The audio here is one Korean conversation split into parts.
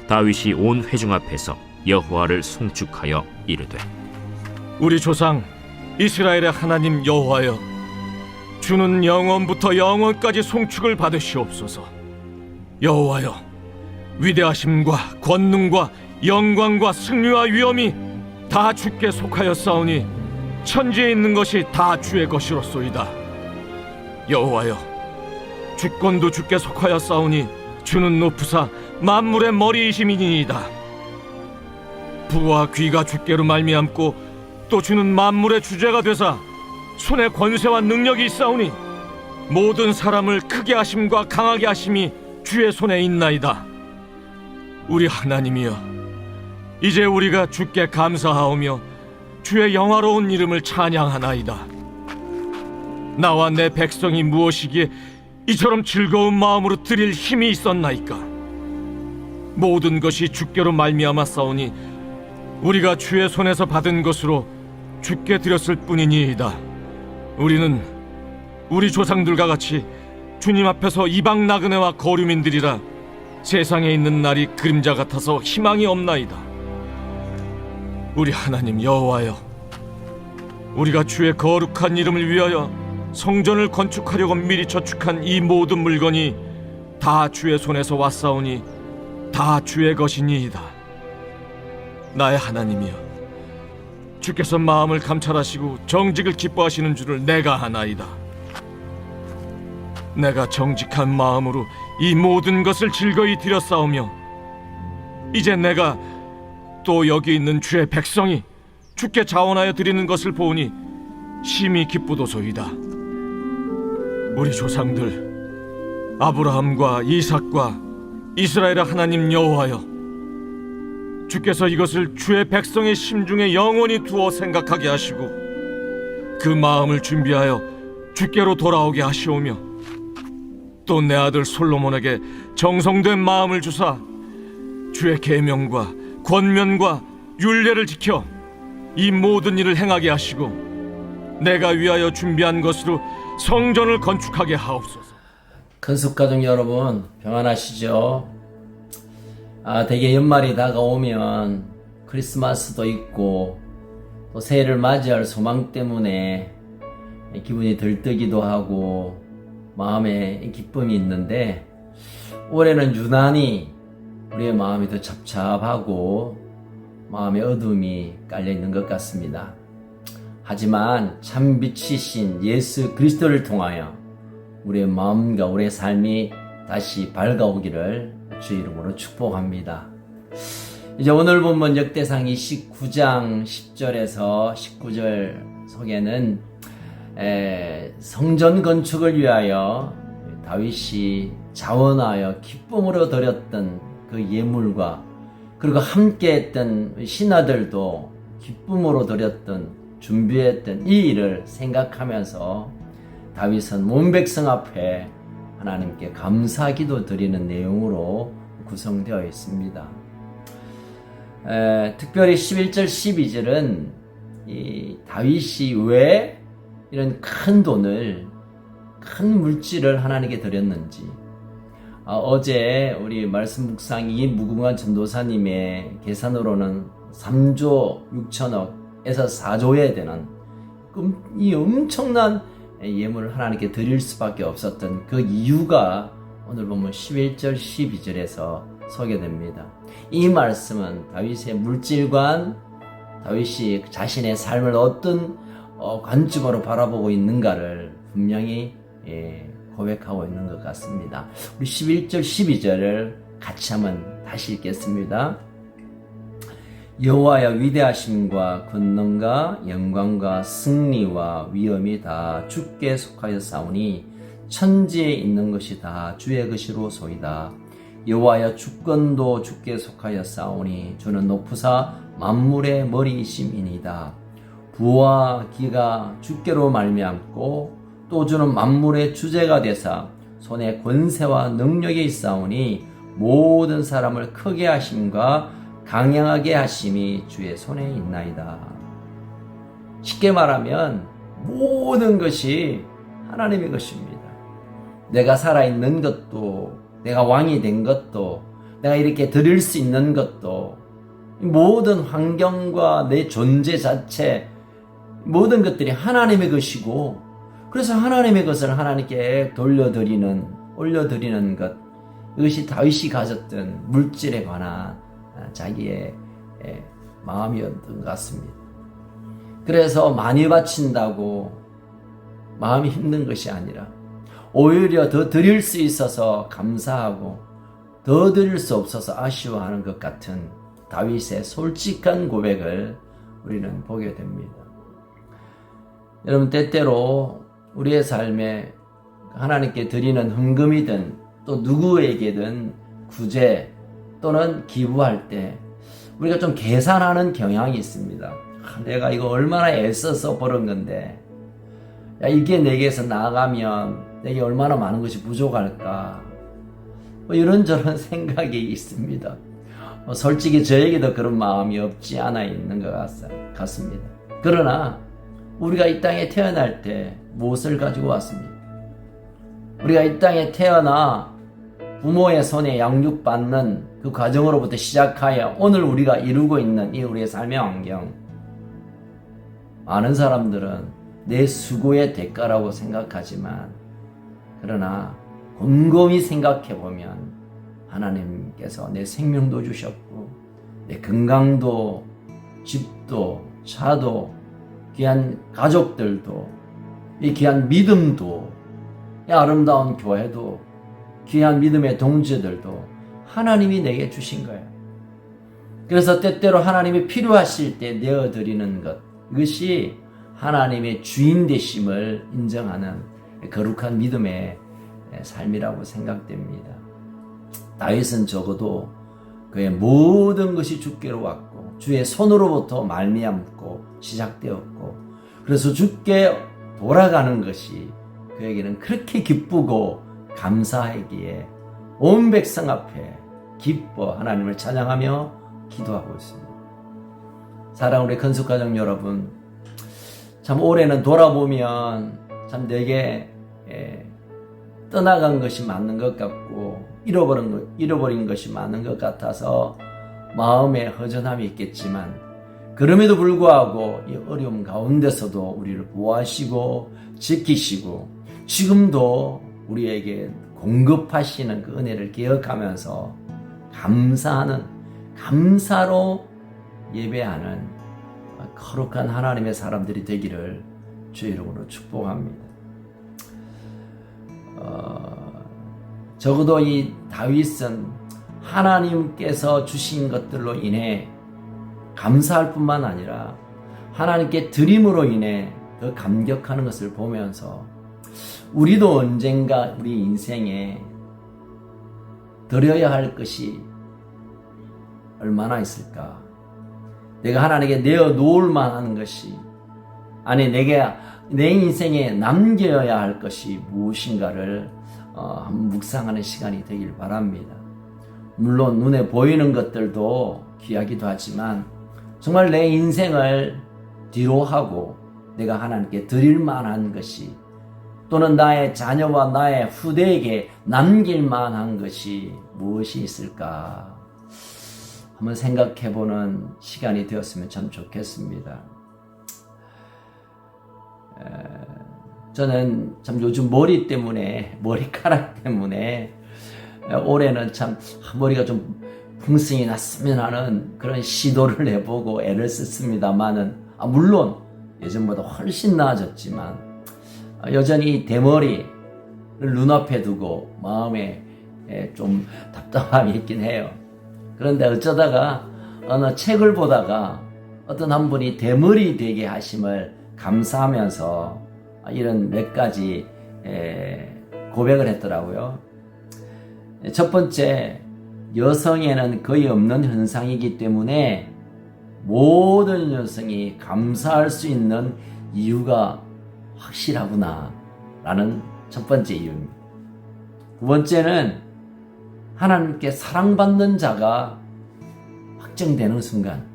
다윗이 온 회중 앞에서 여호와를 송축하여 이르되, 우리 조상 이스라엘의 하나님 여호와여, 주는 영원부터 영원까지 송축을 받으시옵소서. 여호와여, 위대하심과 권능과 영광과 승리와 위엄이 다 주께 속하였사오니 천지에 있는 것이 다 주의 것이로소이다. 여호와여, 주권도 주께 속하였사오니 주는 높으사 만물의 머리이심이니이다. 부와 귀가 주께로 말미암고 또 주는 만물의 주제가 되사 손에 권세와 능력이 있사오니 모든 사람을 크게 하심과 강하게 하심이 주의 손에 있나이다. 우리 하나님이여, 이제 우리가 주께 감사하오며 주의 영화로운 이름을 찬양하나이다. 나와 내 백성이 무엇이기에 이처럼 즐거운 마음으로 드릴 힘이 있었나이까? 모든 것이 주께로 말미암아 싸우니 우리가 주의 손에서 받은 것으로 주께 드렸을 뿐이니이다. 우리는 우리 조상들과 같이 주님 앞에서 이방 나그네와 거류민들이라 세상에 있는 날이 그림자 같아서 희망이 없나이다. 우리 하나님 여호와여, 우리가 주의 거룩한 이름을 위하여 성전을 건축하려고 미리 저축한 이 모든 물건이 다 주의 손에서 왔사오니 다 주의 것이니이다. 나의 하나님이여, 주께서 마음을 감찰하시고 정직을 기뻐하시는 줄을 내가 아나이다. 내가 정직한 마음으로 이 모든 것을 즐거이 드렸사오며 이제 내가 또 여기 있는 주의 백성이 주께 자원하여 드리는 것을 보니 심히 기쁘도소이다. 우리 조상들 아브라함과 이삭과 이스라엘의 하나님 여호와여, 주께서 이것을 주의 백성의 심중에 영원히 두어 생각하게 하시고 그 마음을 준비하여 주께로 돌아오게 하시오며 또 내 아들 솔로몬에게 정성된 마음을 주사 주의 계명과 권면과 율례를 지켜 이 모든 일을 행하게 하시고 내가 위하여 준비한 것으로 성전을 건축하게 하옵소서. 큰숙가족 여러분, 평안하시죠? 대개 연말이 다가오면 크리스마스도 있고 또 새해를 맞이할 소망 때문에 기분이 들뜨기도 하고 마음에 기쁨이 있는데, 올해는 유난히 우리의 마음이 더 잡잡하고 마음의 어둠이 깔려있는 것 같습니다. 하지만 참 빛이신 예수 그리스도를 통하여 우리의 마음과 우리의 삶이 다시 밝아오기를 주의 이름으로 축복합니다. 이제 오늘 본문 역대상 29장 10절에서 19절 속에는 성전 건축을 위하여 다윗이 자원하여 기쁨으로 드렸던 그 예물과 그리고 함께했던 신하들도 기쁨으로 드렸던 준비했던 이 일을 생각하면서 다윗은 온 백성 앞에 하나님께 감사기도 드리는 내용으로 구성되어 있습니다. 특별히 11절 12절은 이 다윗이 왜 이런 큰 돈을, 큰 물질을 하나님께 드렸는지, 어제 우리 말씀 묵상이 무궁한 전도사님의 계산으로는 3조 6천억에서 4조에 되는 이 엄청난 예물을 하나님께 드릴 수밖에 없었던 그 이유가 오늘 보면 11절 12절에서 소개됩니다. 이 말씀은 다윗의 물질관, 다윗이 자신의 삶을 어떤 관점으로 바라보고 있는가를 분명히 고백하고 있는 것 같습니다. 우리 11절 12절을 같이 한번 다시 읽겠습니다. 여호와여, 위대하심과 권능과 영광과 승리와 위엄이 다 주께 속하였사오니 천지에 있는 것이 다 주의 것이로소이다. 여호와여, 주권도 주께 속하였사오니 주는 높으사 만물의 머리이심이니이다. 부와 기가 주께로 말미암고 또 주는 만물의 주제가 되사 손에 권세와 능력이 있사오니 모든 사람을 크게 하심과 강량하게 하심이 주의 손에 있나이다. 쉽게 말하면 모든 것이 하나님의 것입니다. 내가 살아있는 것도, 내가 왕이 된 것도, 내가 이렇게 드릴 수 있는 것도 모든 환경과 내 존재 자체 모든 것들이 하나님의 것이고 그래서 하나님의 것을 하나님께 올려드리는 것 이것이 다윗이 가졌던 물질에 관한 자기의 마음이었던 것 같습니다. 그래서 많이 바친다고 마음이 힘든 것이 아니라 오히려 더 드릴 수 있어서 감사하고 더 드릴 수 없어서 아쉬워하는 것 같은 다윗의 솔직한 고백을 우리는 보게 됩니다. 여러분 때때로 우리의 삶에 하나님께 드리는 헌금이든 또 누구에게든 구제 또는 기부할 때 우리가 좀 계산하는 경향이 있습니다. 내가 이거 얼마나 애써서 벌은 건데 야, 이게 내게서 나가면 내게 얼마나 많은 것이 부족할까 뭐 이런저런 생각이 있습니다. 솔직히 저에게도 그런 마음이 없지 않아 있는 것 같습니다. 그러나 우리가 이 땅에 태어날 때 무엇을 가지고 왔습니까? 우리가 이 땅에 태어나 부모의 손에 양육받는 그 과정으로부터 시작하여 오늘 우리가 이루고 있는 이 우리의 삶의 환경 많은 사람들은 내 수고의 대가라고 생각하지만 그러나 곰곰이 생각해보면 하나님께서 내 생명도 주셨고 내 건강도 집도 차도 귀한 가족들도 이 귀한 믿음도 이 아름다운 교회도 귀한 믿음의 동지들도 하나님이 내게 주신 거예요. 그래서 때때로 하나님이 필요하실 때 내어드리는 것 이것이 하나님의 주인 되심을 인정하는 거룩한 믿음의 삶이라고 생각됩니다. 다윗은 적어도 그의 모든 것이 주께로 왔고 주의 손으로부터 말미암고 시작되었고 그래서 주께 돌아가는 것이 그에게는 그렇게 기쁘고 감사하기에 온 백성 앞에 기뻐 하나님을 찬양하며 기도하고 있습니다. 사랑하는 우리 건축가족 여러분, 참 올해는 돌아보면 참 내게 떠나간 것이 맞는 것 같고 잃어버린 것이 많은 것 같아서 마음에 허전함이 있겠지만 그럼에도 불구하고 이 어려움 가운데서도 우리를 보호하시고 지키시고 지금도 우리에게 공급하시는 그 은혜를 기억하면서 감사로 예배하는 거룩한 하나님의 사람들이 되기를 주의 이름으로 축복합니다. 적어도 이 다윗은 하나님께서 주신 것들로 인해 감사할 뿐만 아니라 하나님께 드림으로 인해 더 감격하는 것을 보면서 우리도 언젠가 우리 인생에 드려야 할 것이 얼마나 있을까? 내가 하나님께 내어놓을 만한 것이 아니 내 인생에 남겨야 할 것이 무엇인가를 한번 묵상하는 시간이 되길 바랍니다. 물론 눈에 보이는 것들도 귀하기도 하지만 정말 내 인생을 뒤로 하고 내가 하나님께 드릴 만한 것이 또는 나의 자녀와 나의 후대에게 남길 만한 것이 무엇이 있을까 한번 생각해보는 시간이 되었으면 참 좋겠습니다. 저는 참 요즘 머리카락 때문에 올해는 참 머리가 좀 풍성이 났으면 하는 그런 시도를 해보고 애를 썼습니다만은 물론 예전보다 훨씬 나아졌지만 여전히 대머리를 눈앞에 두고 마음에 좀 답답함이 있긴 해요. 그런데 어쩌다가 어느 책을 보다가 어떤 한 분이 대머리 되게 하심을 감사하면서 이런 몇 가지 고백을 했더라고요. 첫 번째, 여성에는 거의 없는 현상이기 때문에 모든 여성이 감사할 수 있는 이유가 확실하구나 라는 첫 번째 이유입니다. 두 번째는 하나님께 사랑받는 자가 확정되는 순간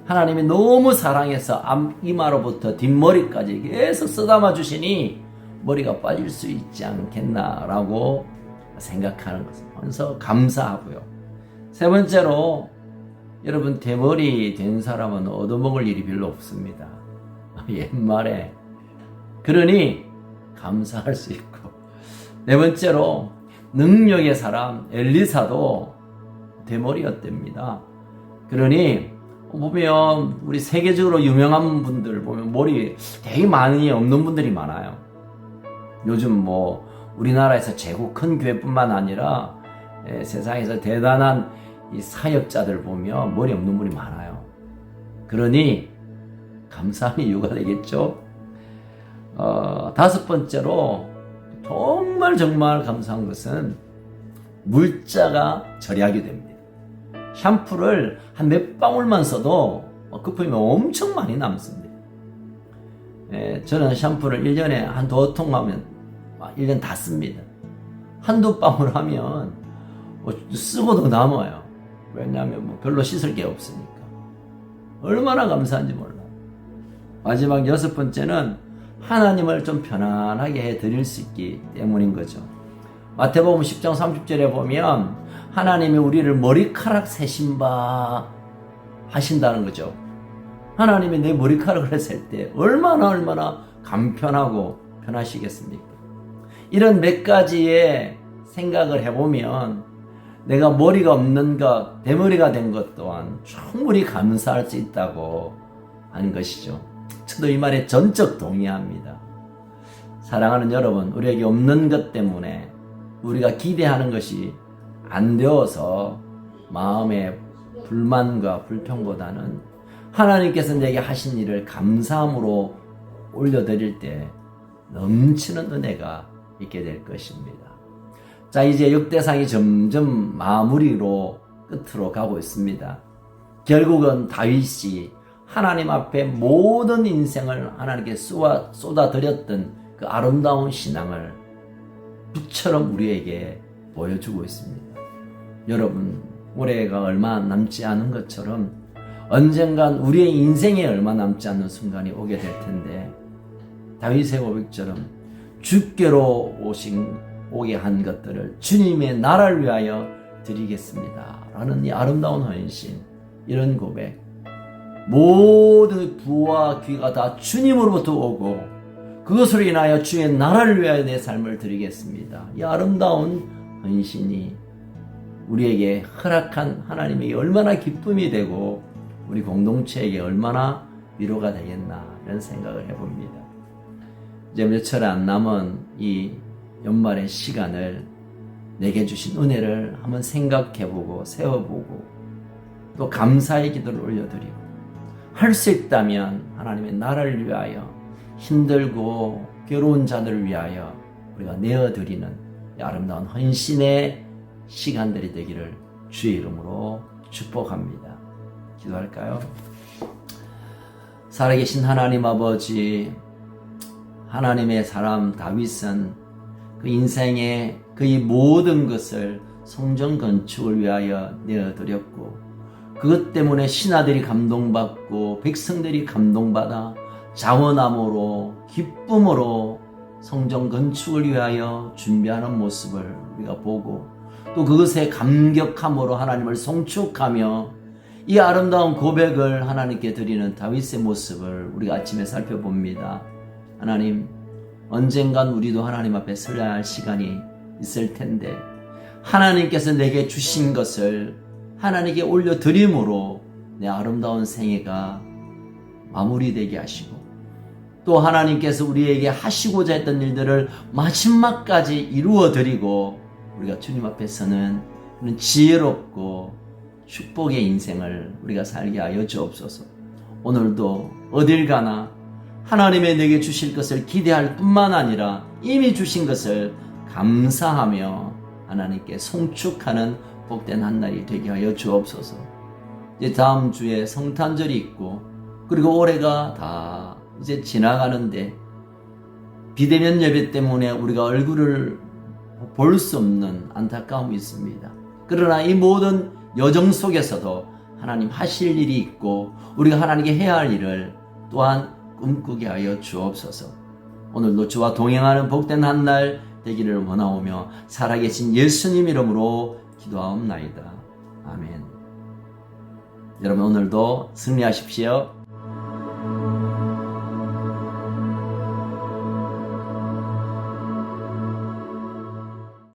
하나님이 너무 사랑해서 앞이마로부터 뒷머리까지 계속 쓰다마 주시니 머리가 빠질 수 있지 않겠나라고 생각하는 것을 그래서 감사하고요. 세 번째로 여러분 대머리 된 사람은 얻어먹을 일이 별로 없습니다. 옛말에. 그러니 감사할 수 있고. 네 번째로 능력의 사람 엘리사도 대머리였답니다. 그러니 보면 우리 세계적으로 유명한 분들 보면 머리 되게 많이 없는 분들이 많아요. 요즘 뭐 우리나라에서 최고 큰 교회뿐만 아니라 세상에서 대단한 이 사역자들 보면 머리 없는 분이 많아요. 그러니 감사한 이유가 되겠죠. 다섯 번째로 정말 감사한 것은 물자가 절약이 됩니다. 샴푸를 한 몇 방울만 써도 급하면 엄청 많이 남습니다. 저는 샴푸를 1년에 한두 통 하면 1년 다 씁니다. 한두 방울 하면 쓰고도 남아요. 왜냐하면 뭐 별로 씻을 게 없으니까. 얼마나 감사한지 몰라요. 마지막 여섯 번째는 하나님을 좀 편안하게 해드릴 수 있기 때문인 거죠. 마태복음 10장 30절에 보면 하나님이 우리를 머리카락 세신바 하신다는 거죠. 하나님이 내 머리카락을 셀 때 얼마나 간편하고 편하시겠습니까? 이런 몇 가지의 생각을 해보면 내가 머리가 없는 것, 대머리가 된 것 또한 충분히 감사할 수 있다고 하는 것이죠. 저도 이 말에 전적 동의합니다. 사랑하는 여러분, 우리에게 없는 것 때문에 우리가 기대하는 것이 안 되어서 마음의 불만과 불평보다는 하나님께서 내게 하신 일을 감사함으로 올려드릴 때 넘치는 은혜가 있게 될 것입니다. 자, 이제 역대상이 점점 마무리로 끝으로 가고 있습니다. 결국은 다윗이 하나님 앞에 모든 인생을 하나님께 쏟아드렸던 그 아름다운 신앙을 빛처럼 우리에게 보여주고 있습니다. 여러분, 올해가 얼마 남지 않은 것처럼 언젠간 우리의 인생에 얼마 남지 않는 순간이 오게 될 텐데 다윗의 고백처럼 주께로 오게 한 것들을 주님의 나라를 위하여 드리겠습니다 라는 이 아름다운 헌신, 이런 고백, 모든 부와 귀가 다 주님으로부터 오고 그것으로 인하여 주의 나라를 위하여 내 삶을 드리겠습니다. 이 아름다운 헌신이 우리에게 허락한 하나님에게 얼마나 기쁨이 되고 우리 공동체에게 얼마나 위로가 되겠나 이런 생각을 해봅니다. 이제 며칠 안 남은 이 연말의 시간을 내게 주신 은혜를 한번 생각해보고 세워보고 또 감사의 기도를 올려드리고 할 수 있다면 하나님의 나라를 위하여 힘들고 괴로운 자들을 위하여 우리가 내어드리는 아름다운 헌신의 시간들이 되기를 주의 이름으로 축복합니다. 기도할까요? 살아계신 하나님 아버지, 하나님의 사람 다윗은 그 인생의 그의 모든 것을 성전 건축을 위하여 내어드렸고 그것 때문에 신하들이 감동받고 백성들이 감동받아 자원함으로 기쁨으로 성전 건축을 위하여 준비하는 모습을 우리가 보고 또 그것에 감격함으로 하나님을 송축하며 이 아름다운 고백을 하나님께 드리는 다윗의 모습을 우리가 아침에 살펴봅니다. 하나님, 언젠간 우리도 하나님 앞에 서야 할 시간이 있을 텐데 하나님께서 내게 주신 것을 하나님께 올려드림으로 내 아름다운 생애가 마무리되게 하시고 또 하나님께서 우리에게 하시고자 했던 일들을 마지막까지 이루어드리고 우리가 주님 앞에서는 그런 지혜롭고 축복의 인생을 우리가 살게 하여 주옵소서. 오늘도 어딜 가나 하나님의 내게 주실 것을 기대할 뿐만 아니라 이미 주신 것을 감사하며 하나님께 송축하는 복된 한 날이 되게 하여 주옵소서. 이제 다음 주에 성탄절이 있고 그리고 올해가 다 이제 지나가는데 비대면 예배 때문에 우리가 얼굴을 볼 수 없는 안타까움이 있습니다. 그러나 이 모든 여정 속에서도 하나님 하실 일이 있고 우리가 하나님께 해야 할 일을 또한 꿈꾸게 하여 주옵소서. 오늘도 주와 동행하는 복된 한 날 되기를 원하오며 살아계신 예수님 이름으로 기도하옵나이다. 아멘. 여러분 오늘도 승리하십시오.